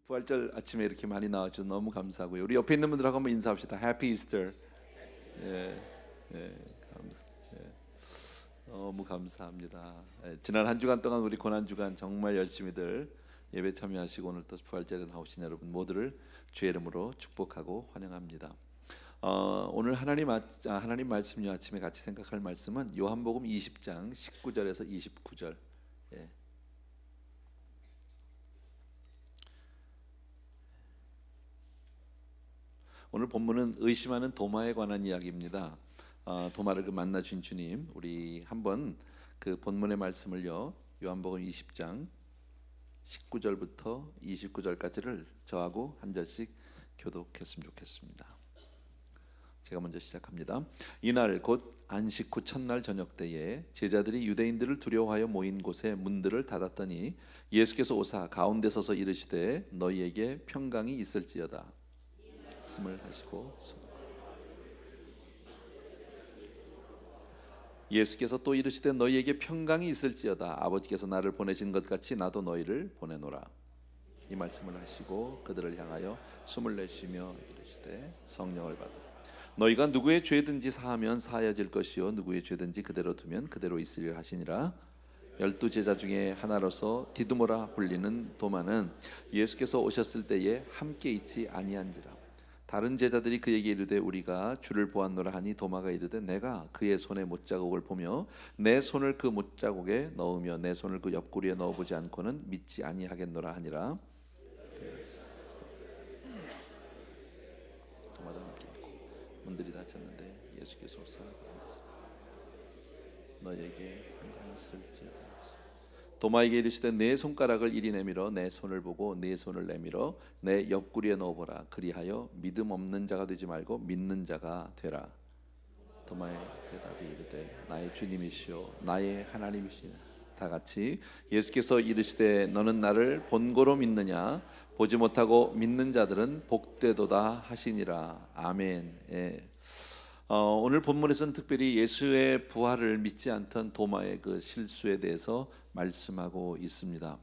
부활절 아침에 이렇게 많이 나와주셔서 너무 감사하고요. 우리 옆에 있는 분들하고 한번 인사합시다. 해피 이스터. 예, 감사. 예, 너무 감사합니다. 지난 한 주간 동안 우리 고난 주간 정말 열심히들 예배 참여하시고 오늘 또 부활절에 나오신 여러분 모두를 주의 이름으로 축복하고 환영합니다. 오늘 하나님 말씀요 아침에 같이 생각할 말씀은 요한복음 20장 19절에서 29절. 예. 오늘 본문은 의심하는 도마에 관한 이야기입니다. 도마를 만나 주신 주님, 우리 한번 그 본문의 말씀을요 요한복음 20장 19절부터 29절까지를 저하고 한 절씩 교독했으면 좋겠습니다. 제가 먼저 시작합니다. 이날 곧 안식 후 첫날 저녁 때에 제자들이 유대인들을 두려워하여 모인 곳에 문들을 닫았더니 예수께서 오사 가운데 서서 이르시되 너희에게 평강이 있을지어다 말씀을 하시고 예수께서 또 이르시되 너희에게 평강이 있을지어다 아버지께서 나를 보내신 것 같이 나도 너희를 보내노라 이 말씀을 하시고 그들을 향하여 숨을 내쉬며 이르시되 성령을 받으라 너희가 누구의 죄든지 사하면 사하여질 것이요 누구의 죄든지 그대로 두면 그대로 있으리라 하시니라. 12 제자 중에 하나로서 디두모라 불리는 도마는 예수께서 오셨을 때에 함께 있지 아니한지라. 다른 제자들이 그에게 이르되 우리가 주를 보았노라 하니 도마가 이르되 내가 그의 손에 못자국을 보며 내 손을 그 못자국에 넣으며 내 손을 그 옆구리에 넣어보지 않고는 믿지 아니하겠노라 하니라. 도마도 함께 있고 문들이 닫혔는데 예수께서 오사 너에게 평강이 있을지어다. 도마에게 이르시되 내 손가락을 이리 내밀어 내 손을 보고 내 손을 내밀어 내 옆구리에 넣어보라. 그리하여 믿음 없는 자가 되지 말고 믿는 자가 되라. 도마의 대답이 이르되 나의 주님이시오 나의 하나님이시라. 다 같이 예수께서 이르시되 너는 나를 본고로 믿느냐 보지 못하고 믿는 자들은 복되도다 하시니라. 아멘. 예. 오늘 본문에서는 특별히 예수의 부활을 믿지 않던 도마의 그 실수에 대해서 말씀하고 있습니다.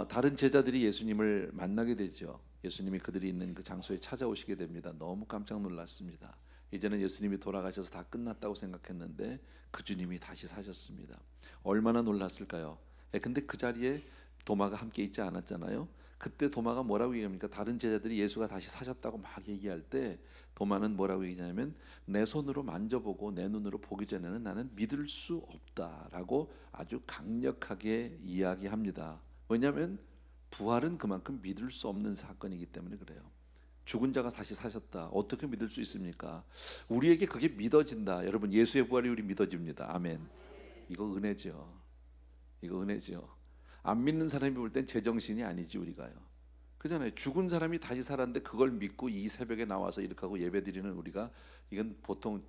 다른 제자들이 예수님을 만나게 되죠. 예수님이 그들이 있는 그 장소에 찾아오시게 됩니다. 너무 깜짝 놀랐습니다. 이제는 예수님이 돌아가셔서 다 끝났다고 생각했는데 그 주님이 다시 사셨습니다. 얼마나 놀랐을까요? 근데 그 자리에 도마가 함께 있지 않았잖아요. 그때 도마가 뭐라고 얘기합니까? 다른 제자들이 예수가 다시 사셨다고 막 얘기할 때 도마는 뭐라고 얘기냐면 내 손으로 만져보고 내 눈으로 보기 전에는 나는 믿을 수 없다라고 아주 강력하게 이야기합니다. 왜냐하면 부활은 그만큼 믿을 수 없는 사건이기 때문에 그래요. 죽은 자가 다시 사셨다. 어떻게 믿을 수 있습니까? 우리에게 그게 믿어진다. 여러분 예수의 부활이 우리 믿어집니다. 아멘. 이거 은혜죠. 이거 은혜죠. 안 믿는 사람이 볼 땐 제정신이 아니지 우리가요. 그잖아요. 죽은 사람이 다시 살았는데 그걸 믿고 이 새벽에 나와서 이렇게 하고 예배드리는 우리가 이건 보통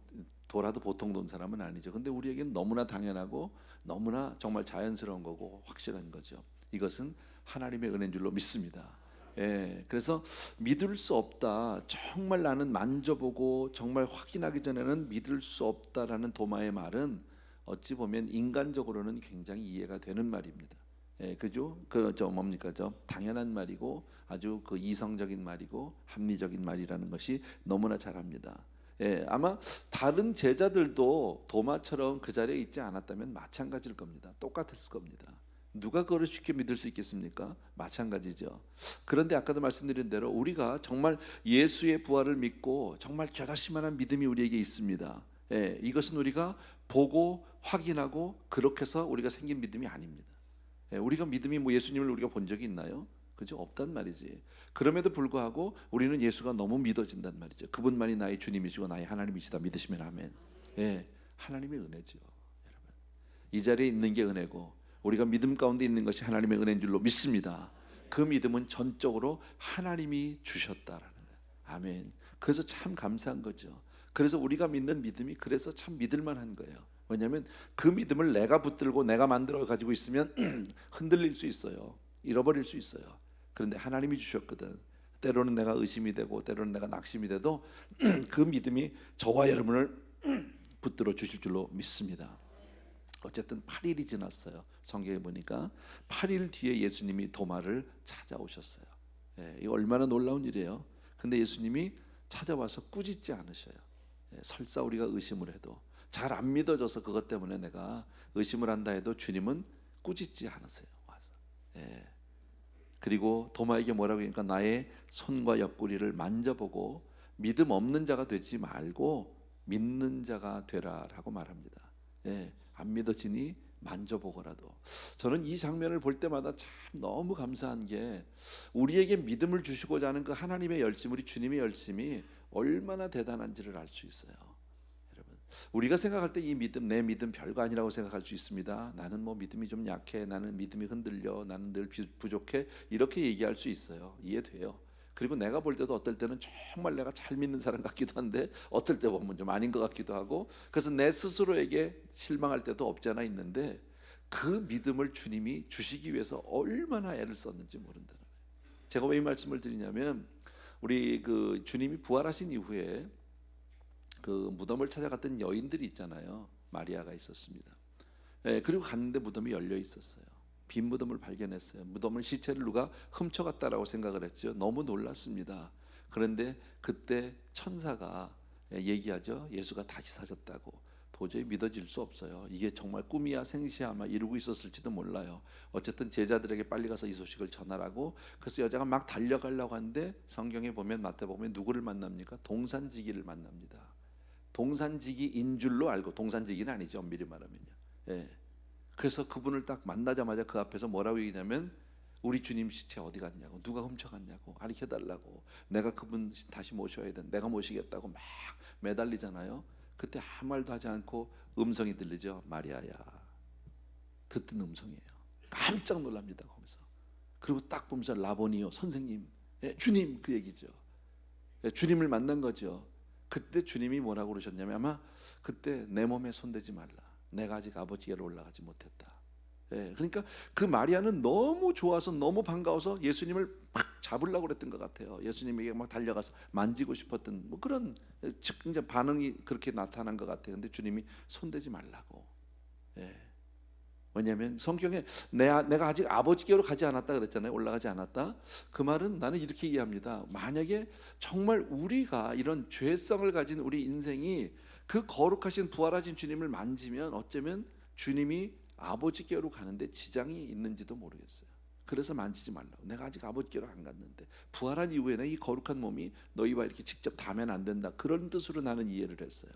도라도 보통 돈 사람은 아니죠. 근데 우리에게는 너무나 당연하고 너무나 정말 자연스러운 거고 확실한 거죠. 이것은 하나님의 은혜인 줄로 믿습니다. 예, 그래서 믿을 수 없다. 정말 나는 만져보고 정말 확인하기 전에는 믿을 수 없다라는 도마의 말은 어찌 보면 인간적으로는 굉장히 이해가 되는 말입니다. 예, 그죠? 뭡니까? 당연한 말이고 아주 그 이성적인 말이고 합리적인 말이라는 것이 너무나 잘합니다. 예, 아마 다른 제자들도 도마처럼 그 자리에 있지 않았다면 마찬가지일 겁니다. 똑같았을 겁니다. 누가 그걸 쉽게 믿을 수 있겠습니까? 마찬가지죠. 그런데 아까도 말씀드린 대로 우리가 정말 예수의 부활을 믿고 정말 결심만한 믿음이 우리에게 있습니다. 예, 이것은 우리가 보고 확인하고 그렇게 해서 우리가 생긴 믿음이 아닙니다. 우리가 믿음이 예수님을 우리가 본 적이 있나요? 그죠? 없단 말이지. 그럼에도 불구하고 우리는 예수가 너무 믿어진단 말이죠. 그분만이 나의 주님이시고 나의 하나님이시다 믿으시면 아멘. 예, 하나님의 은혜죠, 여러분. 이 자리에 있는 게 은혜고 우리가 믿음 가운데 있는 것이 하나님의 은혜인 줄로 믿습니다. 그 믿음은 전적으로 하나님이 주셨다라는 거예요. 아멘. 그래서 참 감사한 거죠. 그래서 우리가 믿는 믿음이 그래서 참 믿을만한 거예요. 왜냐하면 그 믿음을 내가 붙들고 내가 만들어 가지고 있으면 흔들릴 수 있어요. 잃어버릴 수 있어요. 그런데 하나님이 주셨거든. 때로는 내가 의심이 되고 때로는 내가 낙심이 돼도 그 믿음이 저와 여러분을 붙들어 주실 줄로 믿습니다. 어쨌든 8일이 지났어요. 성경에 보니까 8일 뒤에 예수님이 도마를 찾아오셨어요. 이거 얼마나 놀라운 일이에요. 근데 예수님이 찾아와서 꾸짖지 않으셔요. 설사 우리가 의심을 해도, 잘 안 믿어져서 그것 때문에 내가 의심을 한다 해도 주님은 꾸짖지 않으세요. 와서. 그리고 도마에게 뭐라고 하니까 나의 손과 옆구리를 만져보고 믿음 없는 자가 되지 말고 믿는 자가 되라라고 말합니다. 안 믿어지니 만져보고라도. 저는 이 장면을 볼 때마다 참 너무 감사한 게, 우리에게 믿음을 주시고자 하는 그 하나님의 열심, 우리 주님의 열심이 얼마나 대단한지를 알 수 있어요. 여러분, 우리가 생각할 때 이 믿음, 내 믿음 별거 아니라고 생각할 수 있습니다. 나는 뭐 믿음이 좀 약해, 나는 믿음이 흔들려, 나는 늘 부족해, 이렇게 얘기할 수 있어요. 이해돼요. 그리고 내가 볼 때도 어떨 때는 정말 내가 잘 믿는 사람 같기도 한데 어떨 때 보면 좀 아닌 것 같기도 하고, 그래서 내 스스로에게 실망할 때도 없지 않아 있는데, 그 믿음을 주님이 주시기 위해서 얼마나 애를 썼는지 모른다는 거예요. 제가 왜 이 말씀을 드리냐면, 우리 그 주님이 부활하신 이후에 그 무덤을 찾아갔던 여인들이 있잖아요. 마리아가 있었습니다. 그리고 갔는데 무덤이 열려 있었어요. 빈 무덤을 발견했어요. 무덤을 시체를 누가 훔쳐갔다라고 생각을 했죠. 너무 놀랐습니다. 그런데 그때 천사가 얘기하죠. 예수가 다시 사셨다고. 도저히 믿어질 수 없어요. 이게 정말 꿈이야 생시야 아마 이루고 있었을지도 몰라요. 어쨌든 제자들에게 빨리 가서 이 소식을 전하라고. 그래서 여자가 막 달려가려고 하는데, 성경에 보면, 마태복음에 누구를 만납니까? 동산지기를 만납니다. 동산지기인 줄로 알고, 동산지기는 아니죠, 엄밀히 말하면요. 그래서 그분을 딱 만나자마자 그 앞에서 뭐라고 얘기냐면, 우리 주님 시체 어디 갔냐고, 누가 훔쳐갔냐고 가르쳐달라고, 내가 그분 다시 모셔야 돼, 내가 모시겠다고 막 매달리잖아요. 그때 아무 말도 하지 않고 음성이 들리죠. 마리아야. 듣던 음성이에요. 깜짝 놀랍니다, 거기서. 그리고 딱 보면서 라보니요, 선생님, 주님, 그 얘기죠. 주님을 만난 거죠. 그때 주님이 뭐라고 그러셨냐면, 아마 그때 내 몸에 손대지 말라, 내가 아직 아버지께로 올라가지 못했다. 그러니까 그 마리아는 너무 좋아서, 너무 반가워서 예수님을 막 잡으려고 그랬던 것 같아요. 예수님에게 막 달려가서 만지고 싶었던 뭐 그런 이제 반응이 그렇게 나타난 것 같아요. 근데 주님이 손대지 말라고. 왜냐하면 성경에 내가 아직 아버지께로 가지 않았다 그랬잖아요. 올라가지 않았다. 그 말은 나는 이렇게 이해합니다. 만약에 정말 우리가 이런 죄성을 가진 우리 인생이 그 거룩하신 부활하신 주님을 만지면, 어쩌면 주님이 아버지께로 가는데 지장이 있는지도 모르겠어요. 그래서 만지지 말라고. 내가 아직 아버지께로 안 갔는데, 부활한 이후에는 이 거룩한 몸이 너희와 이렇게 직접 닿으면 안 된다, 그런 뜻으로 나는 이해를 했어요.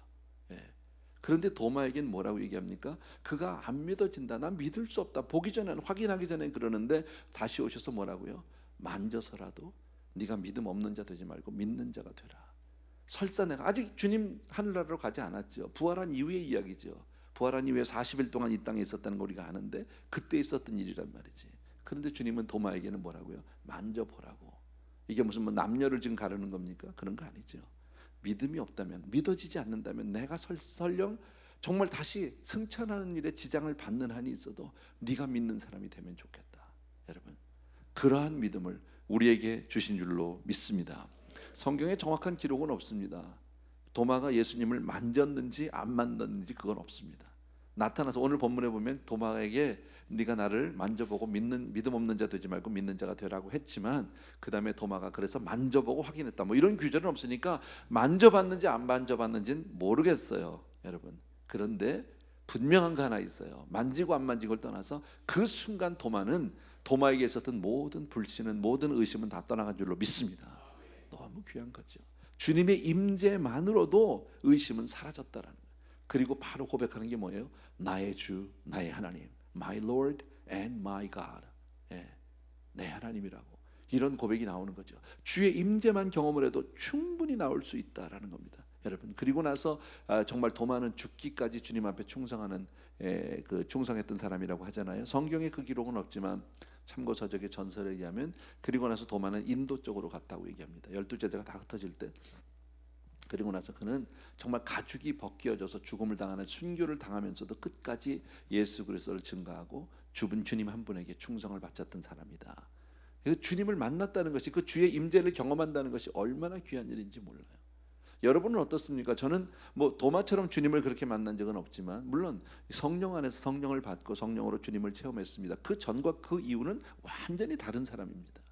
그런데 도마에겐 뭐라고 얘기합니까? 그가 안 믿어진다, 난 믿을 수 없다, 보기 전에는, 확인하기 전에 그러는데, 다시 오셔서 뭐라고요? 만져서라도 네가 믿음 없는 자 되지 말고 믿는 자가 되라. 설사 내가 아직 주님 하늘나라로 가지 않았죠. 부활한 이후의 이야기죠. 부활한 이후에 40일 동안 이 땅에 있었다는 걸 우리가 아는데, 그때 있었던 일이란 말이지. 그런데 주님은 도마에게는 뭐라고요? 만져보라고. 이게 무슨 뭐 남녀를 지금 가르는 겁니까? 그런 거 아니죠. 믿음이 없다면, 믿어지지 않는다면, 내가 설령 정말 다시 승천하는 일에 지장을 받는 한이 있어도 네가 믿는 사람이 되면 좋겠다. 여러분, 그러한 믿음을 우리에게 주신 줄로 믿습니다. 성경에 정확한 기록은 없습니다. 도마가 예수님을 만졌는지 안 만졌는지 그건 없습니다. 나타나서 오늘 본문에 보면 도마에게 네가 나를 만져보고 믿음 없는 자 되지 말고 믿는 자가 되라고 했지만, 그 다음에 도마가 그래서 만져보고 확인했다, 뭐 이런 규절은 없으니까 만져봤는지 안 만져봤는지는 모르겠어요, 여러분. 그런데 분명한 거 하나 있어요. 만지고 안 만지고를 떠나서 그 순간 도마에게 있었던 모든 불신은, 모든 의심은 다 떠나간 줄로 믿습니다. 너무 귀한 거죠. 주님의 임재만으로도 의심은 사라졌다라는 거예요. 그리고 바로 고백하는 게 뭐예요? 나의 주, 나의 하나님, My Lord and my God. 내 하나님이라고. 이런 고백이 나오는 거죠. 주의 임재만 경험을 해도 충분히 나올 수 있다라는 겁니다, 여러분. 그리고 나서 정말 도마는 죽기까지 주님 앞에 충성하는 그 충성했던 사람이라고 하잖아요. 성경에 그 기록은 없지만 참고서적의 전설에 의하면, 그리고 나서 도마는 인도 쪽으로 갔다고 얘기합니다. 12제자가 다 흩어질 때. 그리고 나서 그는 정말 가죽이 벗겨져서 죽음을 당하는 순교를 당하면서도 끝까지 예수 그리스도를 증거하고 주님 한 분에게 충성을 바쳤던 사람이다. 주님을 만났다는 것이, 그 주의 임재를 경험한다는 것이 얼마나 귀한 일인지 몰라요. 여러분은 어떻습니까? 저는 뭐 도마처럼 주님을 그렇게 만난 적은 없지만, 물론 성령 안에서 성령을 받고 성령으로 주님을 체험했습니다. 그 전과 그 이후는 완전히 다른 사람입니다.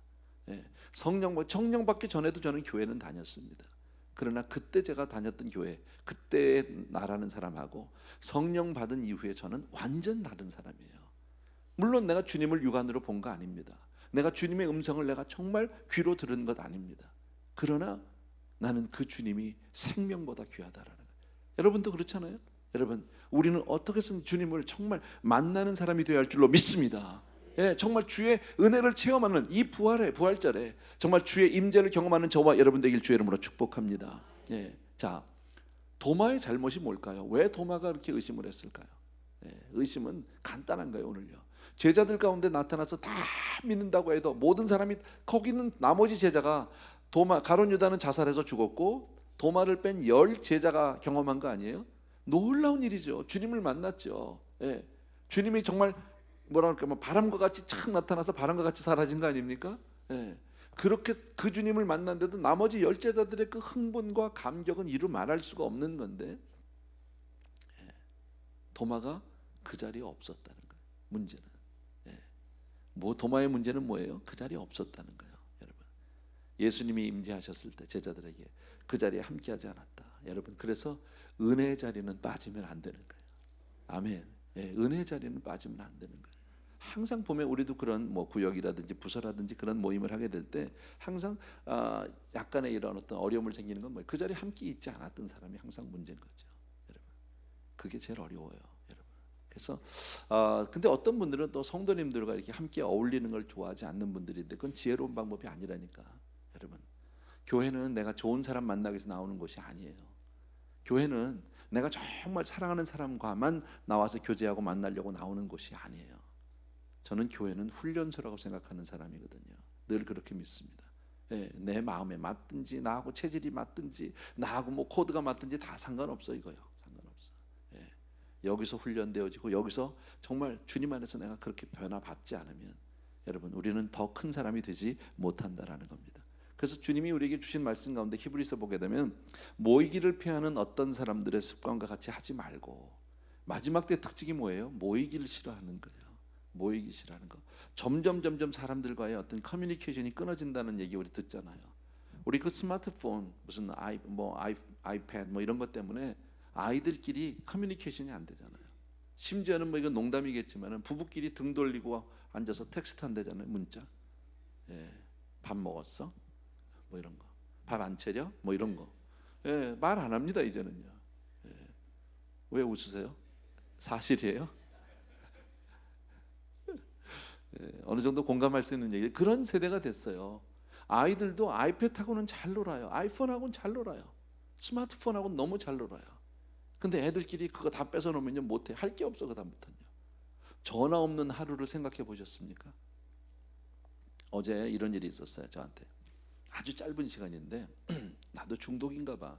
성령 받기 전에도 저는 교회는 다녔습니다. 그러나 그때 제가 다녔던 교회, 그때의 나라는 사람하고 성령 받은 이후에 저는 완전 다른 사람이에요. 물론 내가 주님을 육안으로 본 거 아닙니다. 내가 주님의 음성을 내가 정말 귀로 들은 것 아닙니다. 그러나 나는 그 주님이 생명보다 귀하다라는 거예요. 여러분도 그렇잖아요. 여러분, 우리는 어떻게 해서든 주님을 정말 만나는 사람이 되어야 할 줄로 믿습니다. 정말 주의 은혜를 체험하는 이 부활절에 정말 주의 임재를 경험하는 저와 여러분 되길 주의 이름으로 축복합니다. 자, 도마의 잘못이 뭘까요? 왜 도마가 그렇게 의심을 했을까요? 의심은 간단한 거예요. 오늘요, 제자들 가운데 나타나서 다 믿는다고 해도 모든 사람이, 거기는 나머지 제자가 가룟 유다는 자살해서 죽었고 도마를 뺀 10 제자가 경험한 거 아니에요? 놀라운 일이죠. 주님을 만났죠. 주님이 정말 뭐랄까, 바람과 같이 착 나타나서 바람과 같이 사라진 거 아닙니까? 그렇게 그 주님을 만났는데도 나머지 10 제자들의 그 흥분과 감격은 이루 말할 수가 없는 건데, 도마가 그 자리에 없었다는 거예요. 문제는 도마의 문제는 뭐예요? 그 자리에 없었다는 거예요. 여러분, 예수님이 임재하셨을 때 제자들에게 그 자리에 함께하지 않았다. 여러분, 그래서 은혜의 자리는 빠지면 안 되는 거예요. 아멘. 은혜의 자리는 빠지면 안 되는 거예요. 항상 보면 우리도 그런 구역이라든지 부서라든지 그런 모임을 하게 될 때 항상 약간의 이런 어떤 어려움을 생기는 건 뭐예요? 그 자리에 함께 있지 않았던 사람이 항상 문제인 거죠. 여러분, 그게 제일 어려워요. 여러분, 그래서 근데 어떤 분들은 또 성도님들과 이렇게 함께 어울리는 걸 좋아하지 않는 분들인데, 그건 지혜로운 방법이 아니라니까. 여러분, 교회는 내가 좋은 사람 만나기 위해서 나오는 곳이 아니에요. 교회는 내가 정말 사랑하는 사람과만 나와서 교제하고 만나려고 나오는 곳이 아니에요. 저는 교회는 훈련소라고 생각하는 사람이거든요. 늘 그렇게 믿습니다. 내 마음에 맞든지 나하고 체질이 맞든지 나하고 코드가 맞든지 다 상관없어. 이거요, 상관없어. 여기서 훈련되어지고 여기서 정말 주님 안에서 내가 그렇게 변화받지 않으면 여러분, 우리는 더 큰 사람이 되지 못한다라는 겁니다. 그래서 주님이 우리에게 주신 말씀 가운데 히브리서 보게 되면 모이기를 피하는 어떤 사람들의 습관과 같이 하지 말고, 마지막 때 특징이 뭐예요? 모이기를 싫어하는 거예요. 모이기 싫어하는 거. 점점 사람들과의 어떤 커뮤니케이션이 끊어진다는 얘기 우리 듣잖아요. 우리 그 스마트폰 무슨 아이패드 이런 것 때문에 아이들끼리 커뮤니케이션이 안 되잖아요. 심지어는 이건 농담이겠지만 부부끼리 등 돌리고 앉아서 텍스트 한다잖아요. 문자. 밥 먹었어? 이런 거. 밥 안 차려? 이런 거. 말 안 합니다 이제는요. 왜 웃으세요? 사실이에요? 어느 정도 공감할 수 있는 얘기. 그런 세대가 됐어요. 아이들도 아이패드하고는 잘 놀아요. 아이폰하고는 잘 놀아요. 스마트폰하고는 너무 잘 놀아요. 근데 애들끼리 그거 다 뺏어 놓으면 못해. 할 게 없어. 그다음부터는요. 전화 없는 하루를 생각해 보셨습니까? 어제 이런 일이 있었어요. 저한테. 아주 짧은 시간인데 나도 중독인가 봐.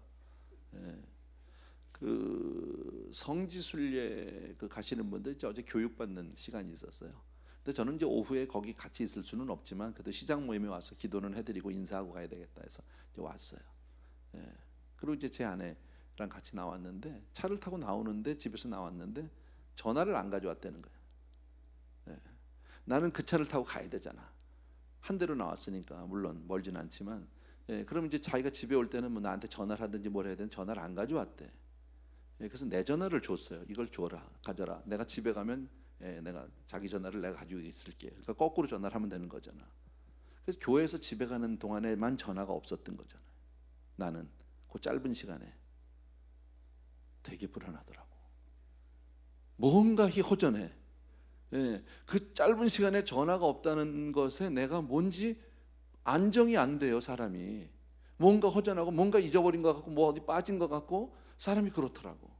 그 성지순례 가시는 분들 어제 교육받는 시간이 있었어요. 근데 저는 이제 오후에 거기 같이 있을 수는 없지만 그래도 시장 모임에 와서 기도는 해드리고 인사하고 가야 되겠다 해서 이제 왔어요. 그리고 이제 제 아내랑 같이 나왔는데, 차를 타고 나오는데, 집에서 나왔는데 전화를 안 가져왔다는 거예요. 나는 그 차를 타고 가야 되잖아. 한 대로 나왔으니까, 물론 멀진 않지만. 그럼 이제 자기가 집에 올 때는 나한테 전화를 하든지 뭘 해야 되든 전화를 안 가져왔대. 그래서 내 전화를 줬어요. 이걸 줘라, 가져라. 내가 집에 가면 내가 자기 전화를 내가 가지고 있을게. 그러니까 거꾸로 전화를 하면 되는 거잖아. 그래서 교회에서 집에 가는 동안에만 전화가 없었던 거잖아요. 나는 그 짧은 시간에 되게 불안하더라고. 뭔가 허전해. 그 짧은 시간에 전화가 없다는 것에 내가 뭔지 안정이 안 돼요. 사람이 뭔가 허전하고 뭔가 잊어버린 것 같고 어디 빠진 것 같고 사람이 그렇더라고.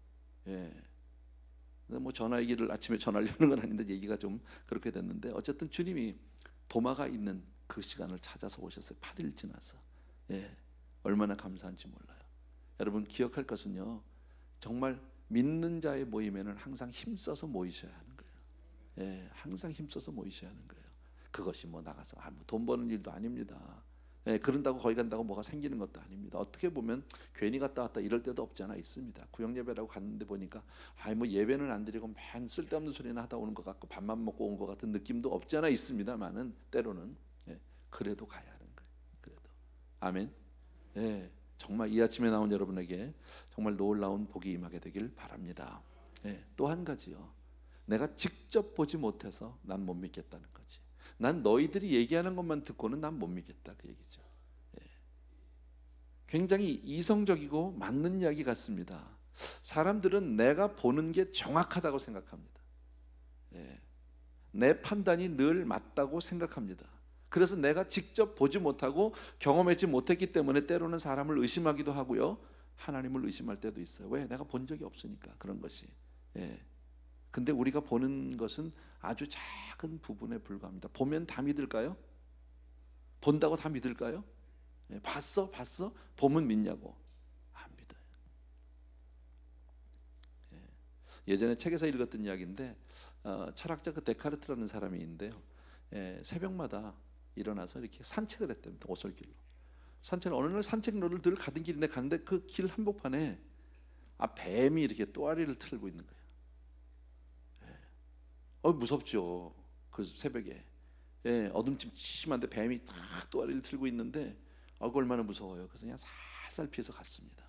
전화 얘기를 아침에 전하려는 건 아닌데 얘기가 좀 그렇게 됐는데, 어쨌든 주님이 도마가 있는 그 시간을 찾아서 오셨어요. 8일 지나서. 얼마나 감사한지 몰라요. 여러분, 기억할 것은요, 정말 믿는 자의 모임에는 항상 힘써서 모이셔야 하는 거예요. 항상 힘써서 모이셔야 하는 거예요. 그것이 나가서 돈 버는 일도 아닙니다. 그런다고 거기 간다고 뭐가 생기는 것도 아닙니다. 어떻게 보면 괜히 갔다 왔다 이럴 때도 없지 않아 있습니다. 구역 예배라고 갔는데 보니까 예배는 안 드리고 맨 쓸데없는 소리나 하다 오는 것 같고 밥만 먹고 온 것 같은 느낌도 없지 않아 있습니다만은 때로는 그래도 가야 하는 아멘. 예, 정말 이 아침에 나온 여러분에게 정말 놀라운 복이 임하게 되길 바랍니다. 예, 또 한 가지요. 내가 직접 보지 못해서 난 못 믿겠다는 거지. 난 너희들이 얘기하는 것만 듣고는 난 못 믿겠다, 그 얘기죠. 예. 굉장히 이성적이고 맞는 이야기 같습니다. 사람들은 내가 보는 게 정확하다고 생각합니다. 예. 내 판단이 늘 맞다고 생각합니다. 그래서 내가 직접 보지 못하고 경험하지 못했기 때문에 때로는 사람을 의심하기도 하고요, 하나님을 의심할 때도 있어요. 왜? 내가 본 적이 없으니까 그런 것이. 예. 근데 우리가 보는 것은 아주 작은 부분에 불과합니다. 보면 다 믿을까요? 본다고 다 믿을까요? 예. 봤어? 보면 믿냐고? 안 믿어요. 예. 예전에 책에서 읽었던 이야기인데 철학자 그 데카르트라는 사람이 있는데요. 예. 새벽마다 일어나서 이렇게 산책을 했답니다. 오솔길로. 어느 날 산책로를 늘 가던 길인데 가는데 그 길 한복판에 뱀이 이렇게 또아리를 틀고 있는 거예요. 무섭죠. 그 새벽에. 예, 어둠침침한데 뱀이 딱 또아리를 틀고 있는데 얼마나 무서워요. 그래서 그냥 살살 피해서 갔습니다.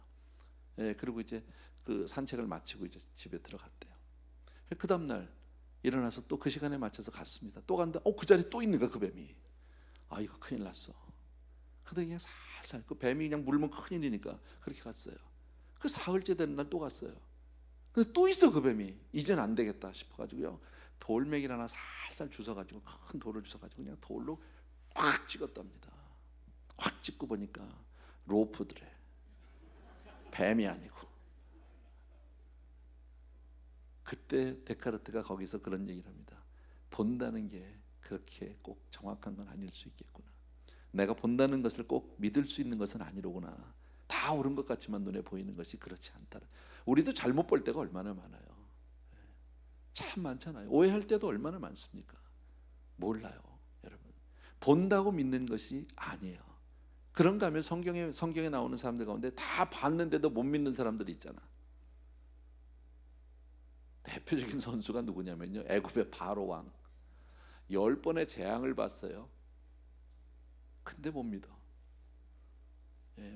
예, 그리고 이제 그 산책을 마치고 이제 집에 들어갔대요. 그 다음 날 일어나서 또 그 시간에 맞춰서 갔습니다. 또 갔는데 그 자리에 또 있는 거야, 그 뱀이. 이거 큰일 났어. 근데 그냥 살살 그 뱀이 그냥 물면 큰일이니까 그렇게 갔어요. 그 사흘째 되는 날 또 갔어요. 근데 또 있어, 그 뱀이. 이젠 안 되겠다 싶어가지고요, 돌멩이를 하나 살살 주워가지고, 큰 돌을 주워가지고 그냥 돌로 확 찍었답니다. 확 찍고 보니까 로프드래. 뱀이 아니고. 그때 데카르트가 거기서 그런 얘기를 합니다. 본다는 게 그렇게 꼭 정확한 건 아닐 수 있겠구나. 내가 본다는 것을 꼭 믿을 수 있는 것은 아니로구나. 다 옳은 것 같지만 눈에 보이는 것이 그렇지 않다. 우리도 잘못 볼 때가 얼마나 많아요. 참 많잖아요. 오해할 때도 얼마나 많습니까? 몰라요, 여러분. 본다고 믿는 것이 아니에요. 그런가 하면 성경에 나오는 사람들 가운데 다 봤는데도 못 믿는 사람들이 있잖아. 대표적인 선수가 누구냐면요, 애굽의 바로 왕. 10번의 재앙을 봤어요. 근데 못 믿어.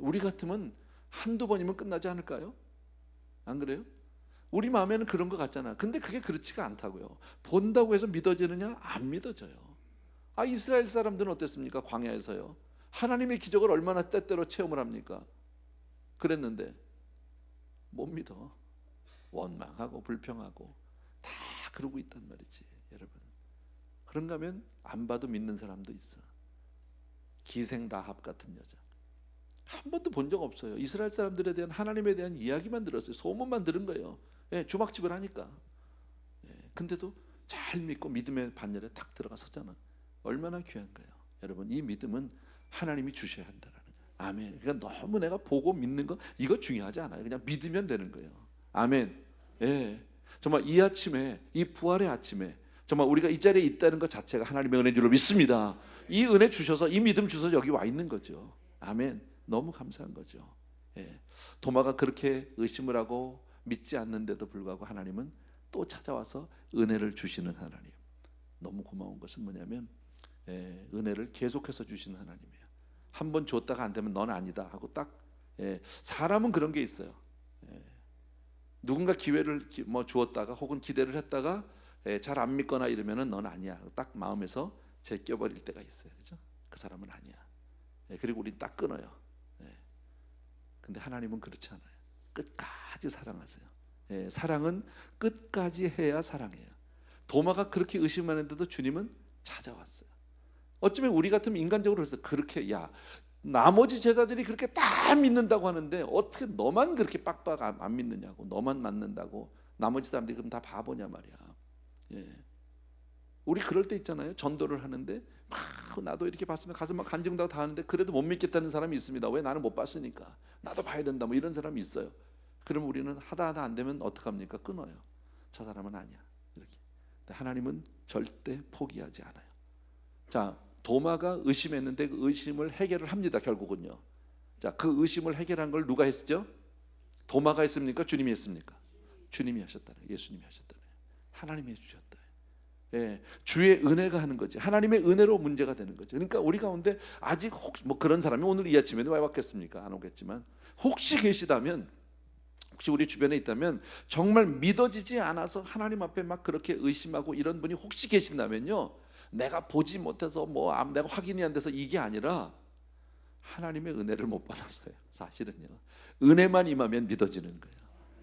우리 같으면 한두 번이면 끝나지 않을까요? 안 그래요? 우리 마음에는 그런 것 같잖아. 근데 그게 그렇지가 않다고요. 본다고 해서 믿어지느냐? 안 믿어져요. 이스라엘 사람들은 어땠습니까? 광야에서요, 하나님의 기적을 얼마나 때때로 체험을 합니까? 그랬는데 못 믿어. 원망하고 불평하고 다 그러고 있단 말이지, 여러분. 그런가 하면 안 봐도 믿는 사람도 있어. 기생 라합 같은 여자, 한 번도 본 적 없어요. 이스라엘 사람들에 대한, 하나님에 대한 이야기만 들었어요. 소문만 들은 거예요. 주막집을 하니까. 근데도 잘 믿고 믿음의 반열에 탁 들어가서잖아. 얼마나 귀한 거예요, 여러분. 이 믿음은 하나님이 주셔야 한다라는 거예요. 아멘. 그러니까 너무 내가 보고 믿는 거 이거 중요하지 않아요. 그냥 믿으면 되는 거예요. 아멘. 정말 이 아침에, 이 부활의 아침에 정말 우리가 이 자리에 있다는 것 자체가 하나님의 은혜인 줄로 믿습니다. 이 은혜 주셔서, 이 믿음 주셔서 여기 와 있는 거죠. 아멘. 너무 감사한 거죠. 도마가 그렇게 의심을 하고 믿지 않는데도 불구하고 하나님은 또 찾아와서 은혜를 주시는 하나님. 너무 고마운 것은 뭐냐면 은혜를 계속해서 주시는 하나님이에요. 한 번 줬다가 안 되면 넌 아니다 하고 딱. 사람은 그런 게 있어요. 누군가 기회를 주었다가 혹은 기대를 했다가 잘 안 믿거나 이러면은 넌 아니야, 딱 마음에서 제껴버릴 때가 있어요. 그죠? 그 사람은 아니야. 그리고 우린 딱 끊어요. 근데 하나님은 그렇지 않아요. 끝까지 사랑하세요. 사랑은 끝까지 해야 사랑해요. 도마가 그렇게 의심하는데도 주님은 찾아왔어요. 어쩌면 우리 같으면 인간적으로 해서 그렇게, 나머지 제자들이 그렇게 다 믿는다고 하는데 어떻게 너만 그렇게 빡빡 안 믿느냐고, 너만 맞는다고, 나머지 사람들이 그럼 다 바보냐 말이야. 우리 그럴 때 있잖아요. 전도를 하는데 나도 이렇게 봤으면 가서 막 간증도 다 하는데 그래도 못 믿겠다는 사람이 있습니다. 왜? 나는 못 봤으니까. 나도 봐야 된다, 이런 사람이 있어요. 그럼 우리는 하다 안 되면 어떡합니까? 끊어요. 저 사람은 아니야, 이렇게. 근데 하나님은 절대 포기하지 않아요. 자, 도마가 의심했는데 그 의심을 해결을 합니다, 결국은요. 자, 그 의심을 해결한 걸 누가 했죠? 도마가 했습니까? 주님이 했습니까? 주님이 하셨다는, 예수님이 하셨다는, 하나님이 해주셨다. 주의 은혜가 하는 거지. 하나님의 은혜로 문제가 되는 거죠. 그러니까 우리 가운데 아직 혹시 뭐 그런 사람이 오늘 이 아침에도 왜 왔겠습니까? 안 오겠지만 혹시 계시다면, 혹시 우리 주변에 있다면 정말 믿어지지 않아서 하나님 앞에 막 그렇게 의심하고 이런 분이 혹시 계신다면요, 내가 보지 못해서 뭐 내가 확인이 안 돼서 이게 아니라 하나님의 은혜를 못 받았어요. 사실은요, 은혜만 임하면 믿어지는 거예요.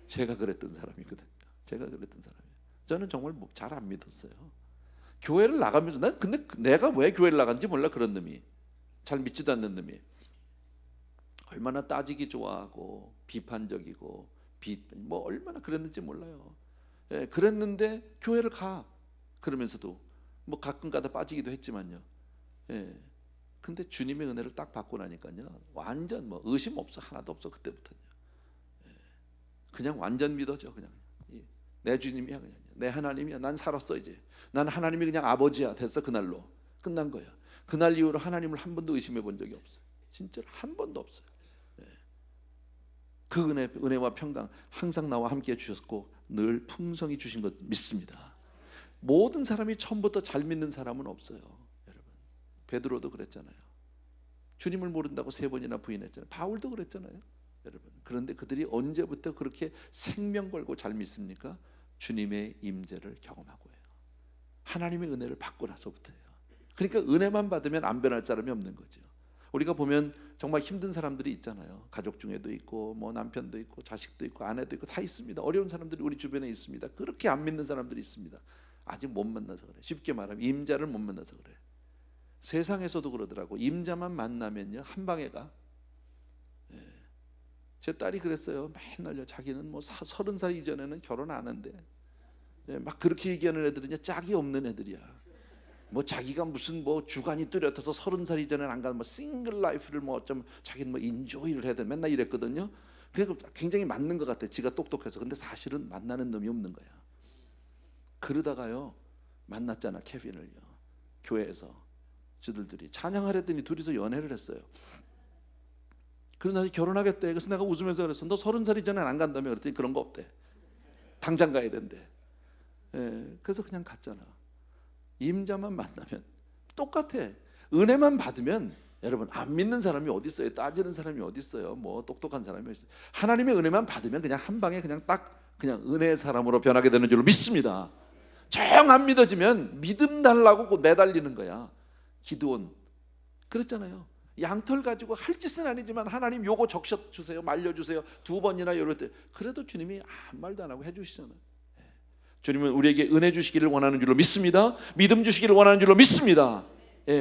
제가 그랬던 사람이거든요. 제가 그랬던 사람이에요. 저는 정말 잘 안 믿었어요. 교회를 나가면서 근데 내가 왜 교회를 나간지 몰라. 그런 놈이, 잘 믿지도 않는 놈이 얼마나 따지기 좋아하고 비판적이고 뭐 얼마나 그랬는지 몰라요. 그랬는데 교회를 가. 그러면서도 뭐 가끔 가다 빠지기도 했지만요. 근데 주님의 은혜를 딱 받고 나니까요, 완전 뭐 의심 없어. 하나도 없어. 그때부터요. 그냥 완전 믿어져. 그냥 내 주님이야. 그냥 내 하나님이야. 난 살았어. 이제 난 하나님이 그냥 아버지야. 됐어. 그날로 끝난 거야. 그날 이후로 하나님을 한 번도 의심해 본 적이 없어요. 진짜로 한 번도 없어요. 그 은혜와 평강 항상 나와 함께 해주셨고 늘 풍성히 주신 것 믿습니다. 모든 사람이 처음부터 잘 믿는 사람은 없어요. 여러분, 베드로도 그랬잖아요. 주님을 모른다고 3번이나 부인했잖아요. 바울도 그랬잖아요. 여러분, 그런데 그들이 언제부터 그렇게 생명 걸고 잘 믿습니까? 주님의 임재를 경험하고 해요. 하나님의 은혜를 받고 나서부터예요. 그러니까 은혜만 받으면 안 변할 사람이 없는 거죠. 우리가 보면 정말 힘든 사람들이 있잖아요. 가족 중에도 있고 뭐 남편도 있고 자식도 있고 아내도 있고 다 있습니다. 어려운 사람들이 우리 주변에 있습니다. 그렇게 안 믿는 사람들이 있습니다. 아직 못 만나서 그래. 쉽게 말하면 임자를 못 만나서 그래. 세상에서도 그러더라고. 임자만 만나면요, 한 방에 가. 제 딸이 그랬어요. 맨날요, 자기는 뭐 30살 이전에는 결혼 안 한대. 막 그렇게 얘기하는 애들은요, 짝이 없는 애들이야. 뭐 자기가 무슨 뭐 주관이 뚜렷해서 30살 이전에는 안 가는 뭐 싱글 라이프를 뭐 좀 자기는 뭐 인조이를 해야 돼. 맨날 이랬거든요. 그러니까 굉장히 맞는 것 같아. 지가 똑똑해서. 근데 사실은 만나는 놈이 없는 거야. 그러다가요, 만났잖아, 케빈을요. 교회에서 저들이 찬양하랬더니 둘이서 연애를 했어요. 그러고 나서 결혼하겠대. 그래서 내가 웃으면서 그랬어. 너 30살 이전엔 안 간다며. 그랬더니 그런 거 없대. 당장 가야 된대. 그래서 그냥 갔잖아. 임자만 만나면 똑같아. 은혜만 받으면, 여러분, 안 믿는 사람이 어디 있어요? 따지는 사람이 어디 있어요? 뭐 똑똑한 사람이 어디 있어요? 하나님의 은혜만 받으면 그냥 한 방에 그냥 딱 그냥 은혜의 사람으로 변하게 되는 줄로 믿습니다. 정 안 믿어지면 믿음 달라고 매달리는 거야. 기드온 그랬잖아요. 양털 가지고 할 짓은 아니지만 하나님 요거 적셔주세요, 말려주세요 2번이나 이럴 때 그래도 주님이 아무 말도 안 하고 해주시잖아요. 주님은 우리에게 은혜 주시기를 원하는 줄로 믿습니다. 믿음 주시기를 원하는 줄로 믿습니다.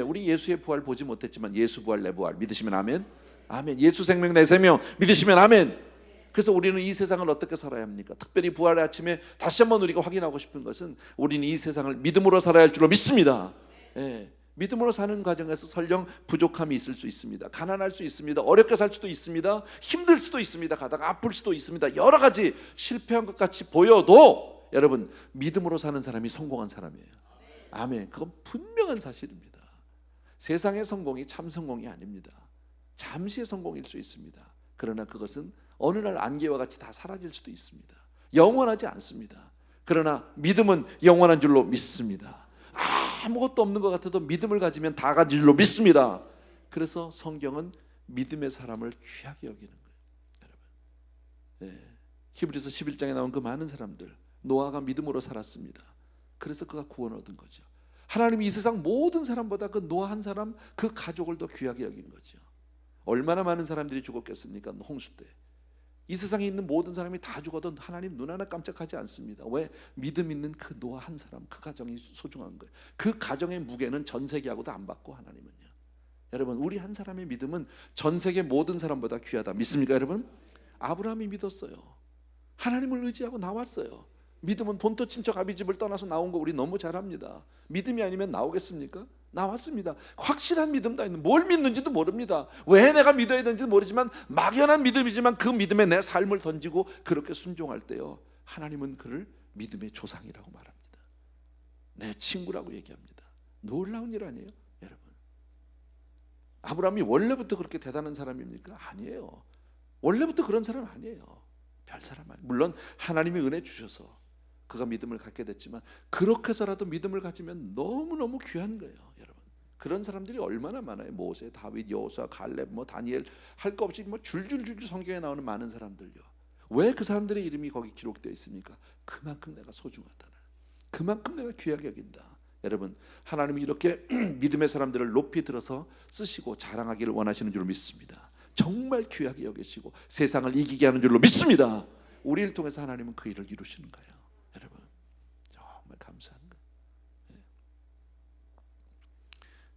우리 예수의 부활 보지 못했지만 예수 부활 내 부활 믿으시면 아멘. 아멘. 예수 생명 내 생명 믿으시면 아멘. 그래서 우리는 이 세상을 어떻게 살아야 합니까? 특별히 부활의 아침에 다시 한번 우리가 확인하고 싶은 것은 우리는 이 세상을 믿음으로 살아야 할 줄로 믿습니다. 믿음으로 사는 과정에서 설령 부족함이 있을 수 있습니다. 가난할 수 있습니다. 어렵게 살 수도 있습니다. 힘들 수도 있습니다. 가다가 아플 수도 있습니다. 여러 가지 실패한 것 같이 보여도 여러분, 믿음으로 사는 사람이 성공한 사람이에요. 아멘. 그건 분명한 사실입니다. 세상의 성공이 참 성공이 아닙니다. 잠시의 성공일 수 있습니다. 그러나 그것은 어느 날 안개와 같이 다 사라질 수도 있습니다. 영원하지 않습니다. 그러나 믿음은 영원한 줄로 믿습니다. 아무것도 없는 것 같아도 믿음을 가지면 다 가진 줄로 믿습니다. 그래서 성경은 믿음의 사람을 귀하게 여기는 거예요. 여러분, 히브리서 11장에 나온 그 많은 사람들, 노아가 믿음으로 살았습니다. 그래서 그가 구원 얻은 거죠. 하나님이 이 세상 모든 사람보다 그 노아 한 사람, 그 가족을 더 귀하게 여긴 거죠. 얼마나 많은 사람들이 죽었겠습니까? 홍수 때. 이 세상에 있는 모든 사람이 다 죽어도 하나님 눈 하나 깜짝하지 않습니다. 왜? 믿음 있는 그 노아 한 사람, 그 가정이 소중한 거예요. 그 가정의 무게는 전 세계하고도 안 받고 하나님은요. 여러분, 우리 한 사람의 믿음은 전 세계 모든 사람보다 귀하다. 믿습니까, 여러분? 아브라함이 믿었어요. 하나님을 의지하고 나왔어요. 믿음은 본토 친척 아비집을 떠나서 나온 거 우리 너무 잘 압니다. 믿음이 아니면 나오겠습니까? 나왔습니다. 확실한 믿음도 아닌데 뭘 믿는지도 모릅니다. 왜 내가 믿어야 되는지도 모르지만 막연한 믿음이지만 그 믿음에 내 삶을 던지고 그렇게 순종할 때요, 하나님은 그를 믿음의 조상이라고 말합니다. 내 친구라고 얘기합니다. 놀라운 일 아니에요, 여러분? 아브라함이 원래부터 그렇게 대단한 사람입니까? 아니에요. 원래부터 그런 사람 아니에요. 별 사람 아니에요. 물론 하나님이 은혜 주셔서 그가 믿음을 갖게 됐지만 그렇게 해서라도 믿음을 가지면 너무너무 귀한 거예요. 여러분, 그런 사람들이 얼마나 많아요. 모세, 다윗, 여호수아, 갈렙, 다니엘, 할 거 없이 줄줄줄 성경에 나오는 많은 사람들요. 왜 그 사람들의 이름이 거기 기록되어 있습니까? 그만큼 내가 소중하다는, 그만큼 내가 귀하게 여긴다. 여러분, 하나님이 이렇게 믿음의 사람들을 높이 들어서 쓰시고 자랑하기를 원하시는 줄로 믿습니다. 정말 귀하게 여기시고 세상을 이기게 하는 줄로 믿습니다. 우리를 통해서 하나님은 그 일을 이루시는 거예요. 여러분, 정말 감사한 거예요.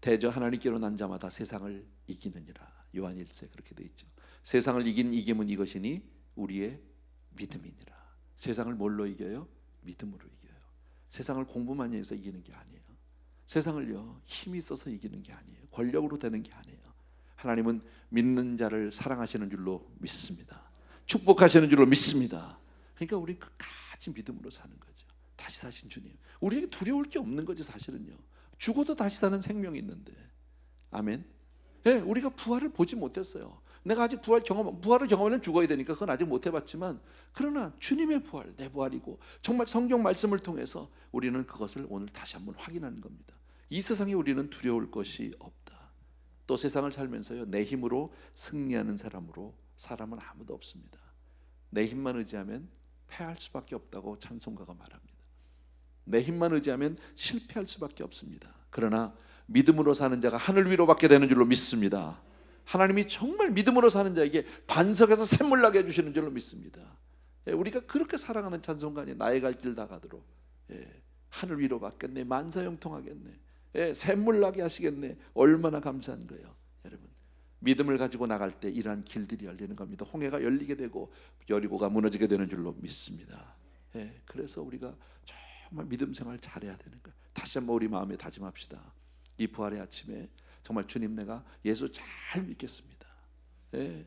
대저 하나님께로 난 자마다 세상을 이기느니라. 요한 1세 그렇게 돼 있죠. 세상을 이긴 이김은 이것이니 우리의 믿음이니라. 세상을 뭘로 이겨요? 믿음으로 이겨요. 세상을 공부만 해서 이기는 게 아니에요. 세상을요 힘이 있어서 이기는 게 아니에요. 권력으로 되는 게 아니에요. 하나님은 믿는 자를 사랑하시는 줄로 믿습니다. 축복하시는 줄로 믿습니다. 그러니까 우리 끝까지 믿음으로 사는 거죠. 다시 사신 주님, 우리에게 두려울 게 없는 거지. 사실은요, 죽어도 다시 사는 생명이 있는데. 아멘. 네, 우리가 부활을 보지 못했어요. 내가 아직 부활을 경험하려면 죽어야 되니까 그건 아직 못 해봤지만, 그러나 주님의 부활, 내 부활이고 정말 성경 말씀을 통해서 우리는 그것을 오늘 다시 한번 확인하는 겁니다. 이 세상에 우리는 두려울 것이 없다. 또 세상을 살면서요, 내 힘으로 승리하는 사람은 아무도 없습니다. 내 힘만 의지하면 패할 수밖에 없다고 찬송가가 말합니다. 내 힘만 의지하면 실패할 수밖에 없습니다. 그러나 믿음으로 사는 자가 하늘 위로 받게 되는 줄로 믿습니다. 하나님이 정말 믿음으로 사는 자에게 반석에서 샘물 나게 해주시는 줄로 믿습니다. 우리가 그렇게 사랑하는 찬송가니 나의 갈 길 다 가도록, 하늘 위로 받겠네, 만사형통하겠네, 샘물 나게 하시겠네. 얼마나 감사한 거예요. 여러분, 믿음을 가지고 나갈 때 이러한 길들이 열리는 겁니다. 홍해가 열리게 되고 여리고가 무너지게 되는 줄로 믿습니다. 그래서 우리가 정말 믿음 생활 잘해야 되는 거예요. 다시 한번 우리 마음에 다짐합시다. 이 부활의 아침에 정말 주님, 내가 예수 잘 믿겠습니다.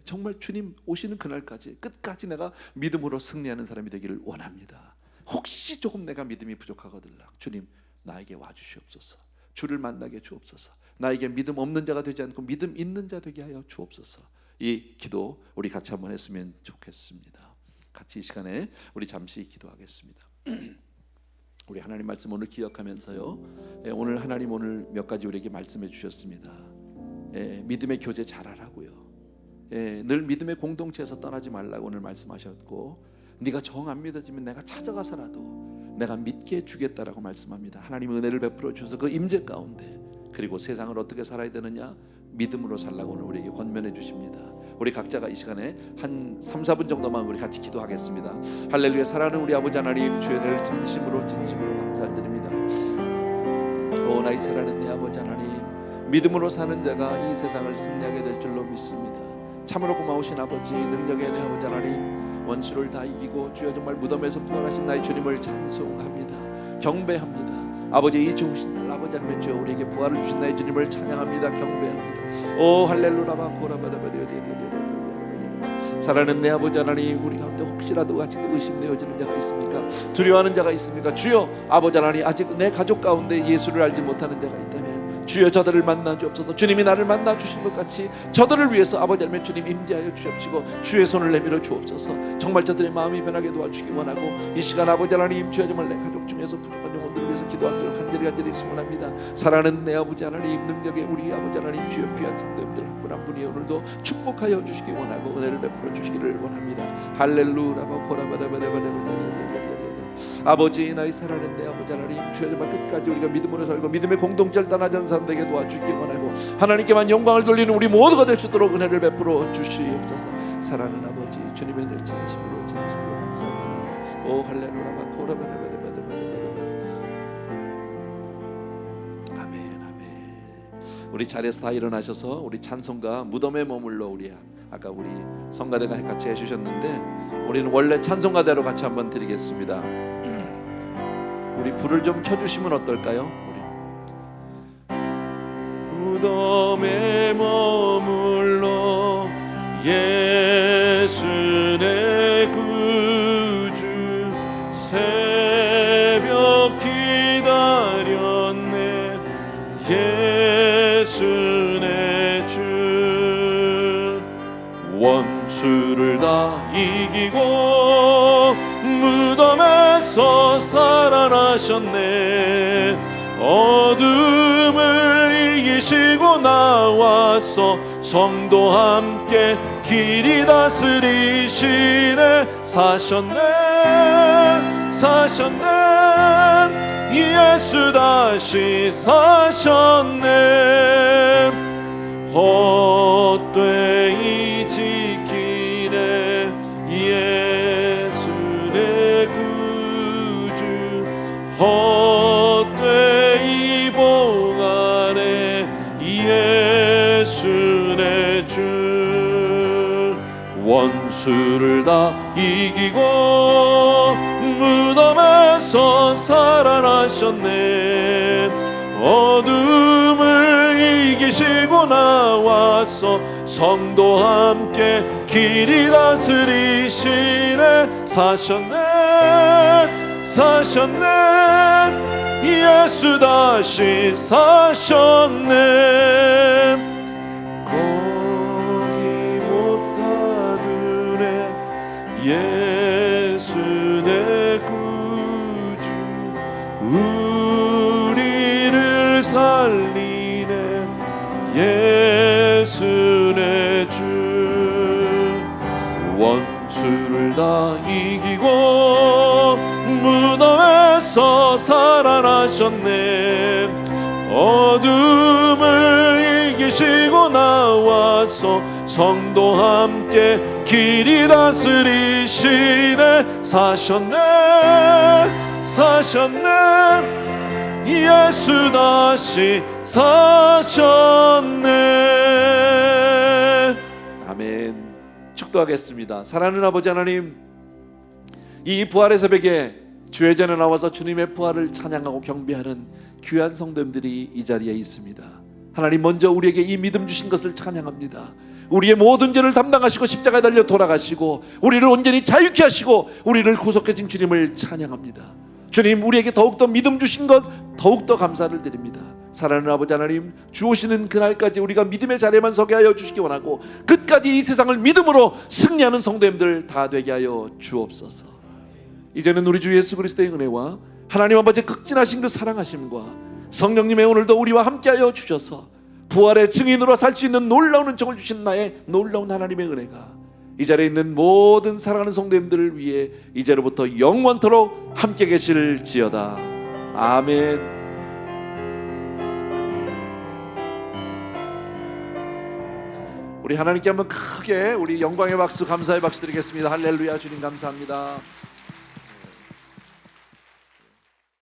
정말 주님 오시는 그날까지 끝까지 내가 믿음으로 승리하는 사람이 되기를 원합니다. 혹시 조금 내가 믿음이 부족하거든요, 주님 나에게 와주시옵소서. 주를 만나게 주옵소서. 나에게 믿음 없는 자가 되지 않고 믿음 있는 자 되게 하여 주옵소서. 이 기도 우리 같이 한번 했으면 좋겠습니다. 같이 이 시간에 우리 잠시 기도하겠습니다. 우리 하나님 말씀 오늘 기억하면서요, 오늘 하나님 오늘 몇 가지 우리에게 말씀해 주셨습니다. 믿음의 교제 잘하라고요. 늘 믿음의 공동체에서 떠나지 말라고 오늘 말씀하셨고, 네가 정 안 믿어지면 내가 찾아가서라도 내가 믿게 해주겠다라고 말씀합니다. 하나님 은혜를 베풀어 주셔서 그 임재 가운데, 그리고 세상을 어떻게 살아야 되느냐, 믿음으로 살라고 오늘 우리에게 권면해 주십니다. 우리 각자가 이 시간에 한 3, 4분 정도만 우리 같이 기도하겠습니다. 할렐루야. 사랑하는 우리 아버지 하나님, 주의 은혜를 진심으로 감사드립니다. 오 나의 사랑하는 내 아버지 하나님, 믿음으로 사는 자가 이 세상을 승리하게 될 줄로 믿습니다. 참으로 고마우신 아버지, 능력의 내 아버지 하나님, 원수를 다 이기고 주여 정말 무덤에서 부활하신 나의 주님을 찬송합니다. 경배합니다. 아버지, 이 좋으신 날 아버지 하나님, 주여 우리에게 부활을 주신 나의 주님을 찬양합니다. 경배합니다. 오 할렐루야. 사랑하는 내 아버지 하나님, 우리 가운데 혹시라도 아직도 의심되어지는 자가 있습니까? 두려워하는 자가 있습니까? 주여 아버지 하나님, 아직 내 가족 가운데 예수를 알지 못하는 자가 있다면 주여 저들을 만나 주옵소서. 주님이 나를 만나 주신 것 같이 저들을 위해서 아버지 하나님 주님 임재하여 주옵시고 주의 손을 내밀어 주옵소서. 정말 저들의 마음이 변하게 도와주기 원하고, 이 시간 아버지 하나님 주여 정말 내 가족 중에서 부족한 영혼들을 위해서 기도하기를 간절히 소원합니다. 사랑하는 내 아버지 하나님, 능력의 우리 아버지 하나님 주여 귀한 성도님들 한 분 한 분이 오늘도 축복하여 주시기 원하고 은혜를 베풀어 주시기를 원합니다. 할렐루야. 아버지, 나의 사랑하는 내 아버지 하나님, 주여 정말 끝까지 우리가 믿음으로 살고 믿음의 공동체를 떠나지 않는 사람 되게 도와주시기 원하고, 하나님께만 영광을 돌리는 우리 모두가 될 수 있도록 은혜를 베풀어 주시옵소서. 사랑하는 아버지, 주님의 은혜를 진심으로 감사드립니다. 오 할렐루야. 우리 자리에서 다 일어나셔서 우리 찬송가 무덤에 머물러, 우리 아까 우리 성가대가 같이 해주셨는데, 우리는 원래 찬송가대로 같이 한번 드리겠습니다. 우리 불을 좀 켜주시면 어떨까요? 우리 무덤에 머물러 예수 내 구주, 새벽 기다렸네 예수 내 주, 원수를 다 이기고 무덤에 무덤에서 살아나셨네. 어둠을 이기시고 나와서 성도 함께 길이 다스리시네. 사셨네 사셨네 예수 다시 사셨네. 헛되이 지키네 예수 내 구주. 헛되이 봉하네 예수 내 주. 원수를 다 이기고 무덤에서 살아나셨네. 어둠을 이기시고 나와서 성도 함께 길이 다스리시네. 사셨네 사셨네 예수 다시 사셨네. 거기 못 가두네 예수 내 구주. 우리를 살리네 예수 내 주. 원수를 다 이기고 무덤에서 살아나셨네. 어둠을 이기시고 나와서 성도 함께 길이 다스리시네. 사셨네 사셨네 예수 다시 사셨네. 아멘. 축도하겠습니다. 사랑하는 아버지 하나님, 이 부활의 새벽에 주의 전에 나와서 주님의 부활을 찬양하고 경배하는 귀한 성도님들이 이 자리에 있습니다. 하나님, 먼저 우리에게 이 믿음 주신 것을 찬양합니다. 우리의 모든 죄를 담당하시고 십자가에 달려 돌아가시고 우리를 온전히 자유케 하시고 우리를 구속해 준 주님을 찬양합니다. 주님, 우리에게 더욱더 믿음 주신 것 더욱더 감사를 드립니다. 사랑하는 아버지 하나님, 주 오시는 그날까지 우리가 믿음의 자리에만 서게 하여 주시기 원하고 끝까지 이 세상을 믿음으로 승리하는 성도님들 다 되게 하여 주옵소서. 이제는 우리 주 예수 그리스도의 은혜와 하나님 아버지의 극진하신 그 사랑하심과 성령님의 오늘도 우리와 함께하여 주셔서 부활의 증인으로 살 수 있는 놀라운 은총을 주신 나의 놀라운 하나님의 은혜가 이 자리에 있는 모든 사랑하는 성도님들을 위해 이제로부터 영원토록 함께 계실지어다. 아멘. 우리 하나님께 한번 크게 우리 영광의 박수, 감사의 박수 드리겠습니다. 할렐루야. 주님 감사합니다.